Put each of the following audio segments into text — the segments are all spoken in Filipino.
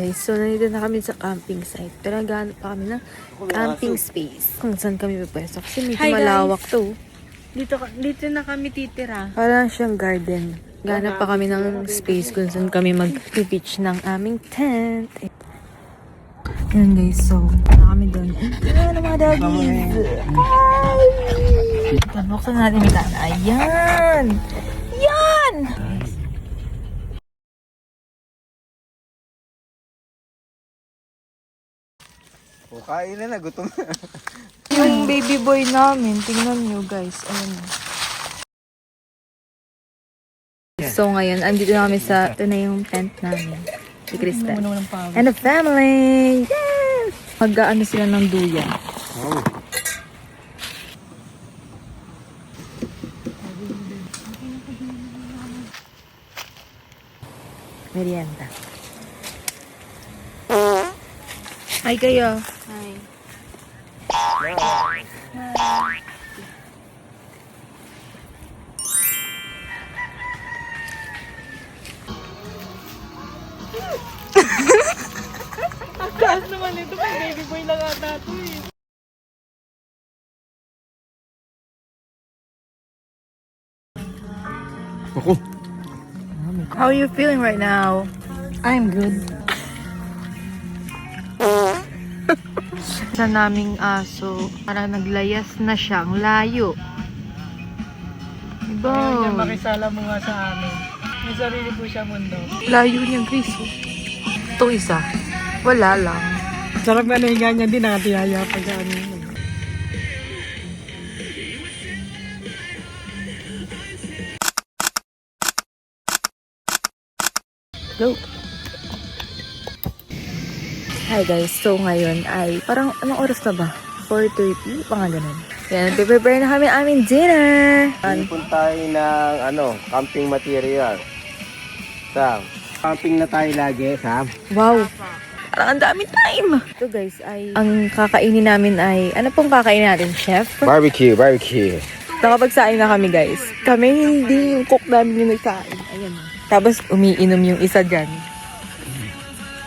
Okay, so nandito na kami sa camping site. Pero naghahanap pa kami ng camping space. Kung saan kami pupwesto. Kasi medyo malawak to. Dito na kami titira. Parang siyang garden. Naghahanap pa kami ng space kung saan kami mag-pitch ng aming tent. Ayan guys, so na kami doon. Ayan ang mga doggies! Hi! Buksan natin yung tana. Ayan! Ayan! O, kain na, gutom na. Yung baby boy namin, tingnan nyo guys. Ayan. So ngayon, andito na kami sa, ito na yung tent namin. Si Kristen. And the family! Yes! Mag-ano sila ng duyan. Oh. Merienda. Hi kayo. Hi. Ang taas naman ito. May baby boy lang ata ito eh. Ako. How are you feeling right now? I'm good. Sa naming aso, parang naglayas na siyang layo. Diba? Ayan, makisala mo nga sa amin. May sarili po siya mundo. Layo niya, Grace. Itong isa, wala lang. Sarap na nahiga niya din, nakatiyaya pag ano. Go! Hi guys, so ngayon ay parang anong oras na ba? 4:30? Mga ganun. Yan, prepare na kami aming dinner! Ipon tayo ng camping material. Sam, camping na tayo lagi, Sam. Wow! Parang ang daming time! So guys, ay ang kakainin namin ay, ano pong kakainin natin, chef? Barbecue. Nakapagsain na kami guys. Kami hindi yung cook namin yung nagsain. Ayan. Tapos umiinom yung isa dyan.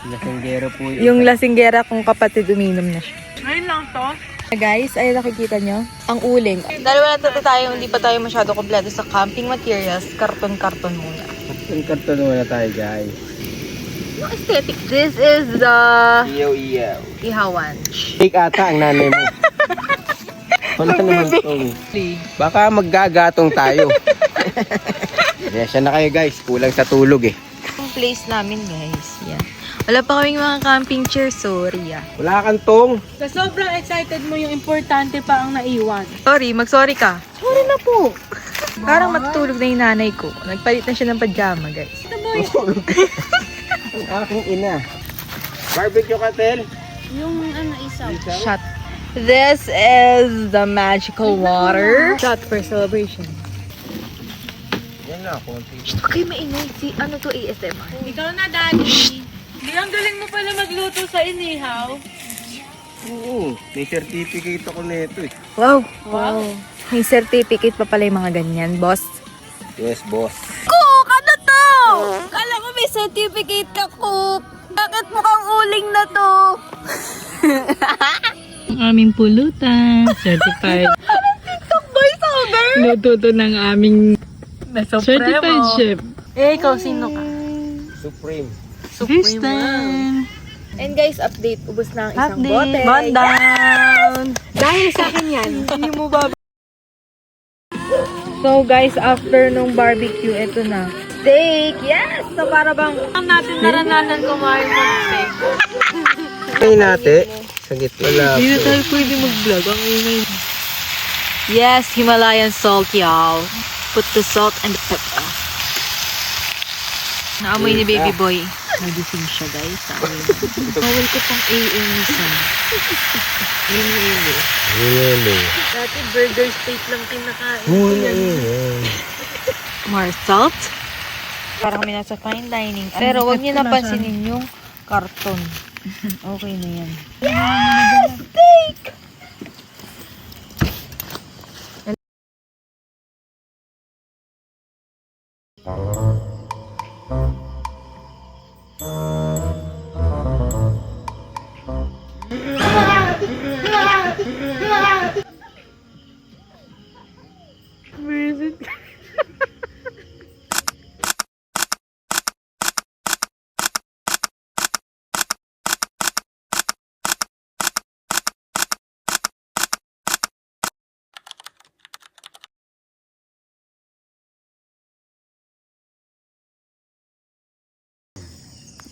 Lasinggero po Yung lasinggera kong kapatid umiinom na siya. Ngayon lang to. Guys, ay nakikita nyo, ang uling. Dalawa na tayo, hindi pa tayo masyado kompleto sa camping materials. Karton-karton muna. Karton muna tayo, guys. Yung aesthetic, this is the Iyaw. ihawan. Take ata ang nanay mo. Wala naman itong. Baka maggagatong tayo. Siya na kayo, guys. Kulang sa tulog eh. Yung place namin guys, yan. Wala pa kaming mga camping chair, sorry ah. Wala kang tong. Sa sobrang excited mo, yung importante pa ang naiwan. Sorry, mag-sorry ka. Sorry na po. Parang matutulog na yung nanay ko. Nagpalit na siya ng pajama, guys. Ang aking ina. Barbecue ka, Tel? Yung isaw. Shot. This is the magical water. Shot for celebration. Yan na, konti. Shh, huwag kayo maingay. Si, ano to, ASMR? Ikaw na, Daddy. Di, ang galing mo pala magluto sa inihaw. Oo, may certificate ako nito eh. Wow. May certificate pa pala yung mga ganyan, boss. Yes, boss. Cook! Ano to? Kala ko may certificate ka, Cook. Bakit mukhang uling na to? Ang aming pulutan. Certified. TikTok voiceover? Luto to ng aming certified chef. Ikaw, sino ka? Supreme. Kristen. And guys, update. Ubus na ang isang Update. bote. Bond down. Dahil sa akin yan, hindi mo ba... So guys, after nung barbecue, ito na. Steak! Yes! So para bang... Ang natin naranasan kumain ng steak. Ay natin. Sagit wala. Hindi na tayo pwede mag-vlog. Ang ingay. Yes, Himalayan salt, y'all. Put the salt and the pepper. Naamoy ni baby boy. Nagising siya, guys. Bawal ko pang AMisan. Really? Dati burger steak lang kinakain. More salt. Parang kami nasa fine dining. Pero wag niyo napansinin yung karton. Okay na yan. Yes! Steak!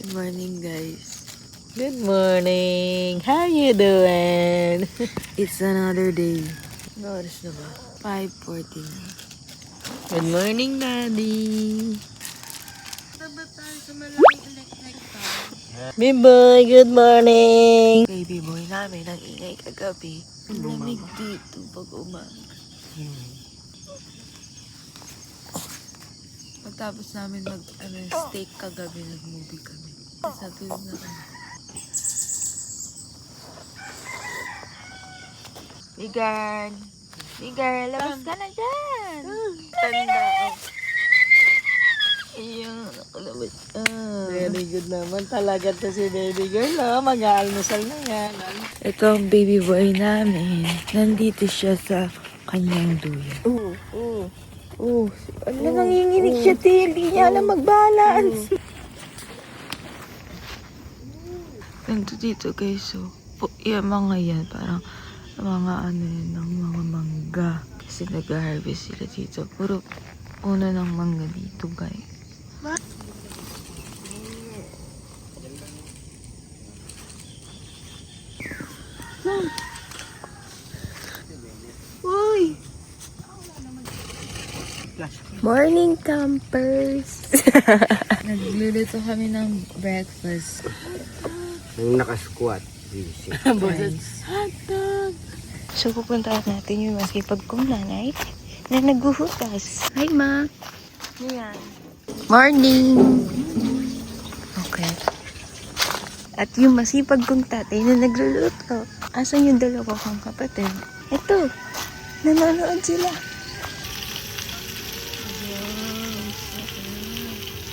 Good morning, guys. Good morning. How you doing? It's another day. Oras na ba? 5:40 na. Good morning, Daddy. Biboy, good morning. Baby boy namin ang ingay kagabi. Ang lamig dito pag umaga. Pagtapos namin steak kagabi, nag-movie kami. Sa tulog na kami. Bigard, labas ka na dyan. Tanda. Ayun, nakalabas. Very good naman talaga to si baby girl. No? Mag-aalmusal na yan. Ito ang baby boy namin. Nandito siya sa kanyang duya. Nanginginig siya, Til. Hindi niya alam mag-balance. Nandito dito, guys. So, yung mga yan, parang mga ng mga mangga. Kasi nag-harvest sila dito. Puro puno ng mangga dito, guys. Uy! Morning, campers! Nagluluto kami ng breakfast. Yung nakasquat. Busy. Hotdog! So, pupuntahan natin yung masipag kong nanay na naghuhugas. Hi, Ma! Ayan. Morning! Okay. At yung masipag kong tatay na nagluluto. Asan yung dalawa kong kapatid? Ito! Nanonood sila.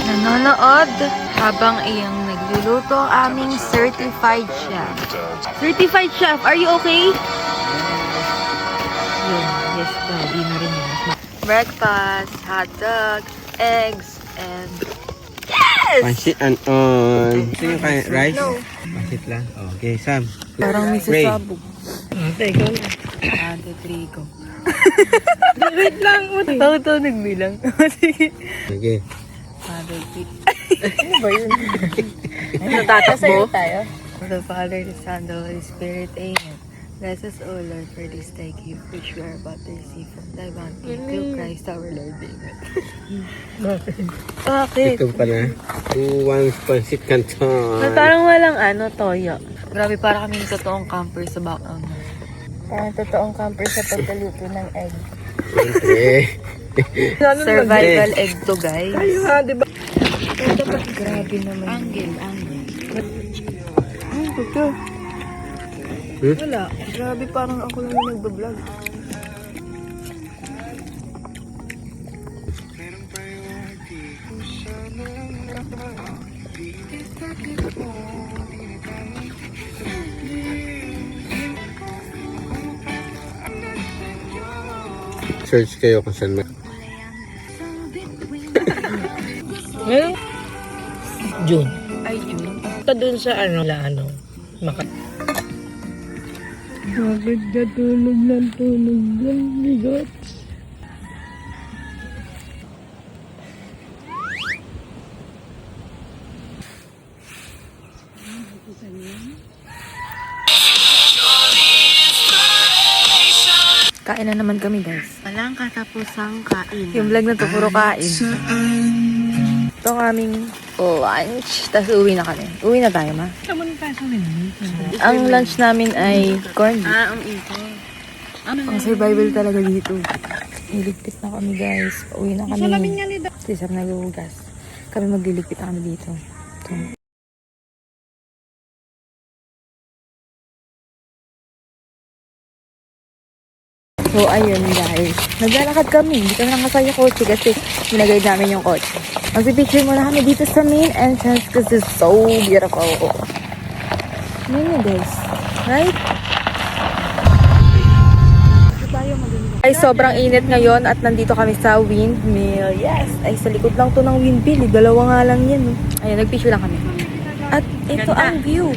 Nanonood habang iyang nagluluto ang aming certified chef. Certified chef, are you okay? Yun, yes, daddy na rin yun. Breakfast, hot dog, eggs, and yes! Pansit and on. Gusto yung rice? No. Pansit lang. Okay, Sam. Parang may Ray. sasabog. Okay, go na. Ante, trigo. Wait lang. Ako to nagbilang. Sige. Okay. Father, Ano ba yun? Natatakbo? tayo. For the Father, the Son, the Holy Spirit, Amen. Bless us, O Lord, for this thy gift, which we are about to receive from thy bounty, through Christ our Lord, Amen. Bakit? Ito pala. 2 pansit canton. Parang walang toyo. Grabe, para kami yung totoong camper sa background. Parang totoong camper sa pagkaluto ng egg. Siyempre. Survival egg to, guys. Ayun nga, di ba? Grabe naman. Angle. Ay, ito. Wala. Grabe, parang ako lang yung nagbablog. Search kayo kung saan Ngayon? June. Ay, yun. Ito dun sa maka... Bakit ka tulog ng bigot? Kain na naman kami, guys. Walang katapusang kain. Yung vlog na to, puro kain. Ito ang aming lunch. Tapos uwi na kami. Uwi na tayo, Ma. Kaman tayo sa nila. Ang lunch namin ay corned beef. Ang ito. Ang survival talaga dito. Niligpit na kami, guys. Pauwi na kami. Si Sam naghuhugas. Kami magliligpit na kami dito. Ito. So, ayun guys. Naglalakad kami. Hindi kami nakasaya kotse kasi ginagayad namin yung kotse. Magpipicture muna kami dito sa main entrance kasi it's so beautiful. Yun yun guys. Right? Ay, sobrang init ngayon at nandito kami sa windmill. Yes! Ay, sa likod lang to ng windmill. Dalawa nga lang yan. Ayun, nagpicture lang kami. At ito ang view.